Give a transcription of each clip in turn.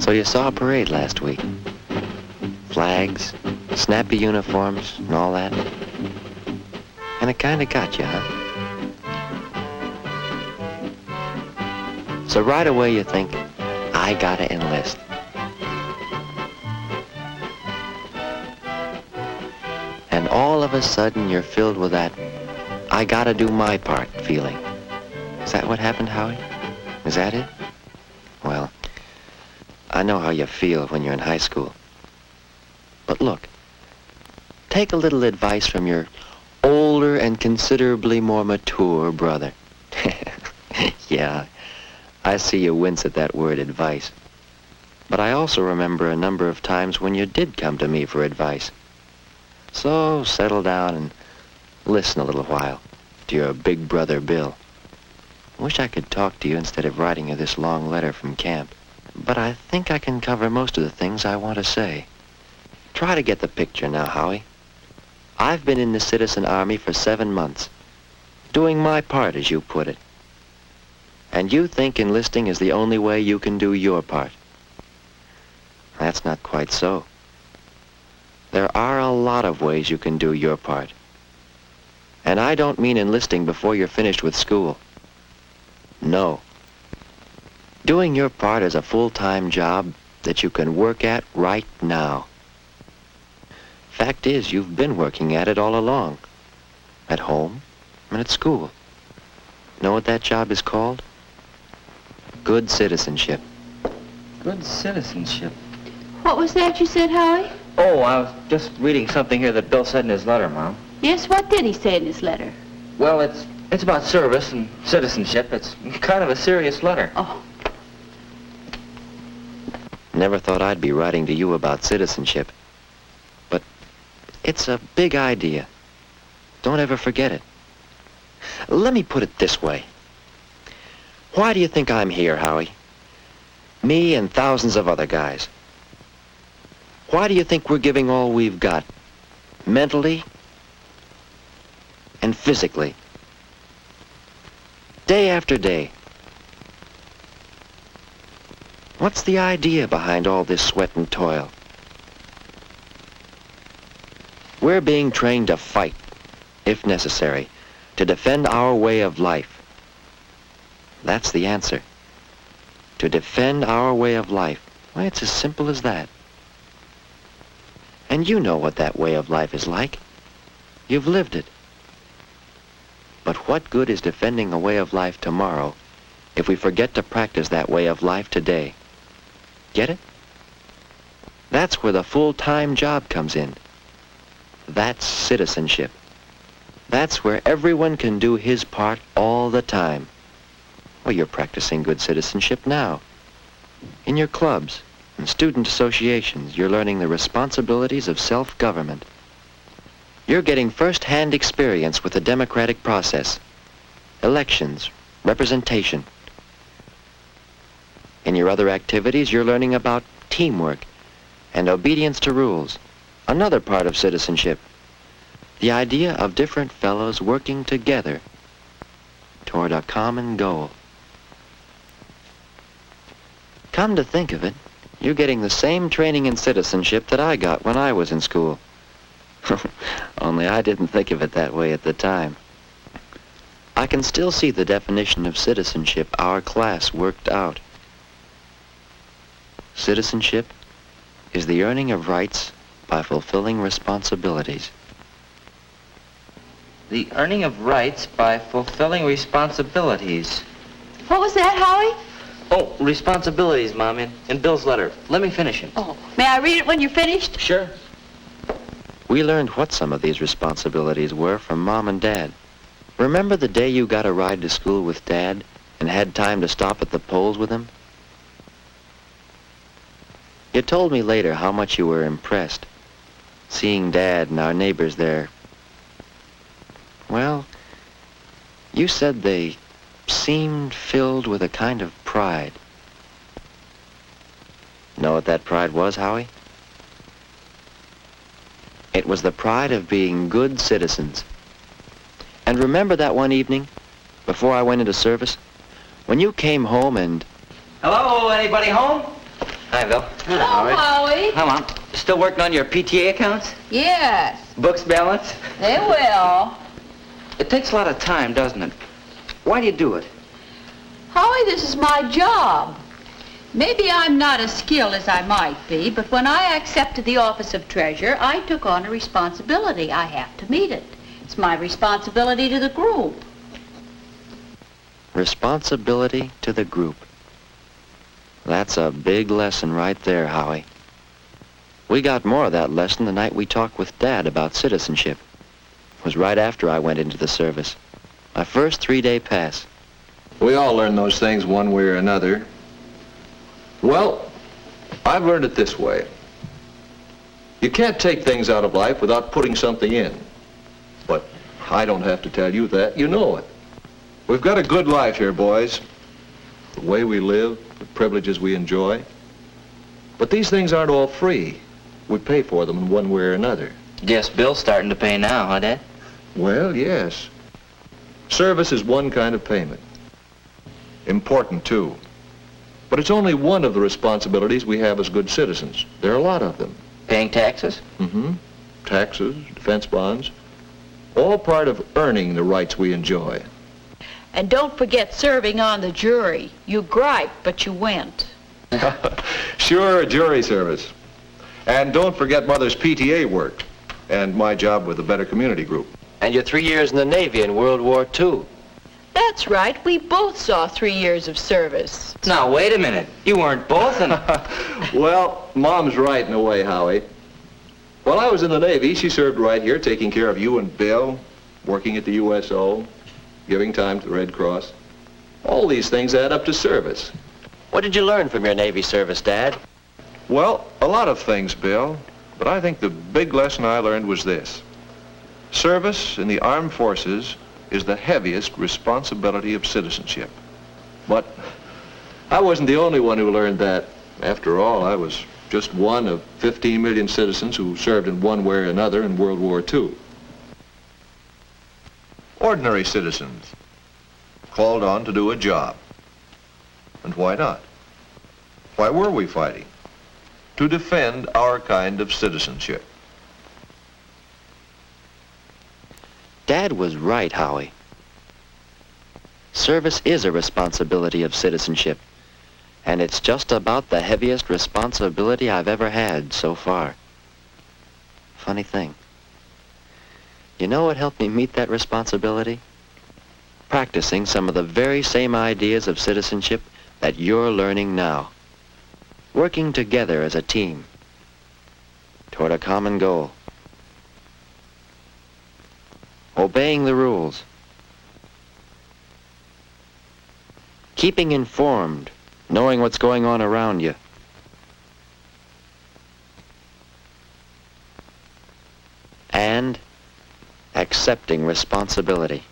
So you saw a parade last week. Flags, snappy uniforms, and all that. And it kind of got you, huh? So right away you think, I gotta enlist. And all of a sudden you're filled with that, I gotta do my part feeling. Is that what happened, Howie? Is that it? Well, I know how you feel when you're in high school. But look, take a little advice from your older and considerably more mature brother. Yeah, I see you wince at that word advice. But I also remember a number of times when you did come to me for advice. So settle down and listen a little while to your big brother Bill. Wish I could talk to you instead of writing you this long letter from camp. But I think I can cover most of the things I want to say. Try to get the picture now, Howie. I've been in the Citizen Army for 7 months, doing my part, as you put it. And you think enlisting is the only way you can do your part. That's not quite so. There are a lot of ways you can do your part. And I don't mean enlisting before you're finished with school. No. Doing your part is a full-time job that you can work at right now. Fact is, you've been working at it all along. At home and at school. Know what that job is called? Good citizenship. Good citizenship. What was that you said, Howie? Oh, I was just reading something here that Bill said in his letter, Mom. Yes, what did he say in his letter? Well, it's about service and citizenship. It's kind of a serious letter. Oh. Never thought I'd be writing to you about citizenship. But it's a big idea. Don't ever forget it. Let me put it this way. Why do you think I'm here, Howie? Me and thousands of other guys. Why do you think we're giving all we've got? Mentally and physically. Day after day. What's the idea behind all this sweat and toil? We're being trained to fight, if necessary, to defend our way of life. That's the answer. To defend our way of life. Well, it's as simple as that. And you know what that way of life is like. You've lived it. But what good is defending a way of life tomorrow if we forget to practice that way of life today? Get it? That's where the full-time job comes in. That's citizenship. That's where everyone can do his part all the time. Well, you're practicing good citizenship now. In your clubs and student associations, you're learning the responsibilities of self-government. You're getting first-hand experience with the democratic process, elections, representation. In your other activities, you're learning about teamwork and obedience to rules, another part of citizenship. The idea of different fellows working together toward a common goal. Come to think of it, you're getting the same training in citizenship that I got when I was in school. Only I didn't think of it that way at the time. I can still see the definition of citizenship our class worked out. Citizenship is the earning of rights by fulfilling responsibilities. The earning of rights by fulfilling responsibilities. What was that, Howie? Oh, responsibilities, Mom, in Bill's letter. Let me finish it. Oh, may I read it when you're finished? Sure. We learned what some of these responsibilities were from Mom and Dad. Remember the day you got a ride to school with Dad and had time to stop at the polls with him? You told me later how much you were impressed, seeing Dad and our neighbors there. Well, you said they seemed filled with a kind of pride. Know what that pride was, Howie? It was the pride of being good citizens. And remember that one evening, before I went into service, when you came home and... Hello, anybody home? Hi, Bill. Hello, Howie. Come on. Still working on your PTA accounts? Yes, Books balance? they will. It takes a lot of time, doesn't it? Why do you do it? Howie, this is my job. Maybe I'm not as skilled as I might be, but when I accepted the office of treasurer, I took on a responsibility. I have to meet it. It's my responsibility to the group. Responsibility to the group. That's a big lesson right there, Howie. We got more of that lesson the night we talked with Dad about citizenship. It was right after I went into the service. My first 3-day pass. We all learn those things one way or another. Well, I've learned it this way. You can't take things out of life without putting something in. But I don't have to tell you that. You know it. We've got a good life here, boys. The way we live, the privileges we enjoy. But these things aren't all free. We pay for them in one way or another. Guess Bill's starting to pay now, huh, Dad? Well, yes. Service is one kind of payment. Important, too. But it's only one of the responsibilities we have as good citizens. There are a lot of them. Paying taxes? Mm-hmm. Taxes, defense bonds, all part of earning the rights we enjoy. And don't forget serving on the jury. You griped, but you went. Sure, jury service. And don't forget Mother's PTA work and my job with the Better Community Group. And your 3 years in the Navy in World War II. That's right. We both saw 3 years of service. Now, wait a minute. You weren't both in... Well, Mom's right in a way, Howie. While I was in the Navy, she served right here, taking care of you and Bill, working at the USO, giving time to the Red Cross. All these things add up to service. What did you learn from your Navy service, Dad? Well, a lot of things, Bill, but I think the big lesson I learned was this. Service in the armed forces is the heaviest responsibility of citizenship. But I wasn't the only one who learned that. After all, I was just one of 15 million citizens who served in one way or another in World War II. Ordinary citizens, called on to do a job. And why not? Why were we fighting? To defend our kind of citizenship. Dad was right, Howie. Service is a responsibility of citizenship, and it's just about the heaviest responsibility I've ever had so far. Funny thing. You know what helped me meet that responsibility? Practicing some of the very same ideas of citizenship that you're learning now. Working together as a team toward a common goal. Obeying the rules. Keeping informed, knowing what's going on around you. And accepting responsibility.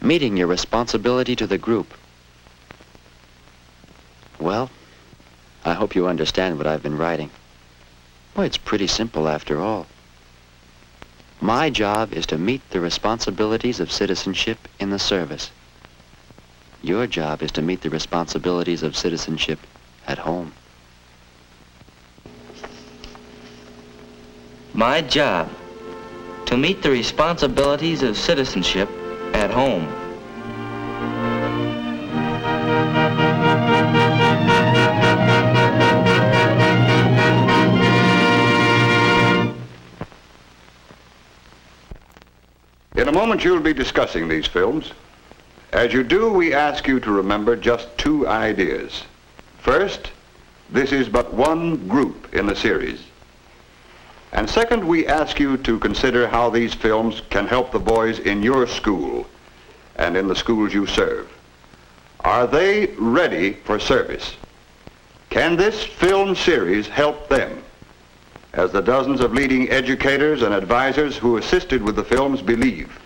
Meeting your responsibility to the group. Well, I hope you understand what I've been writing. Well, it's pretty simple after all. My job is to meet the responsibilities of citizenship in the service. Your job is to meet the responsibilities of citizenship at home. My job, to meet the responsibilities of citizenship at home. In a moment, you'll be discussing these films. As you do, we ask you to remember just 2 ideas. First, this is but one group in the series. And second, we ask you to consider how these films can help the boys in your school and in the schools you serve. Are they ready for service? Can this film series help them? As the dozens of leading educators and advisors who assisted with the films believe.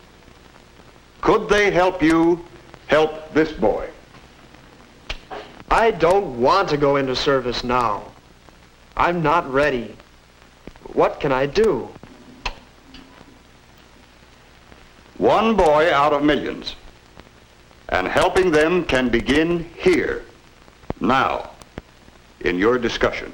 Could they help you help this boy? I don't want to go into service now. I'm not ready. What can I do? One boy out of millions. And helping them can begin here. Now, in your discussion,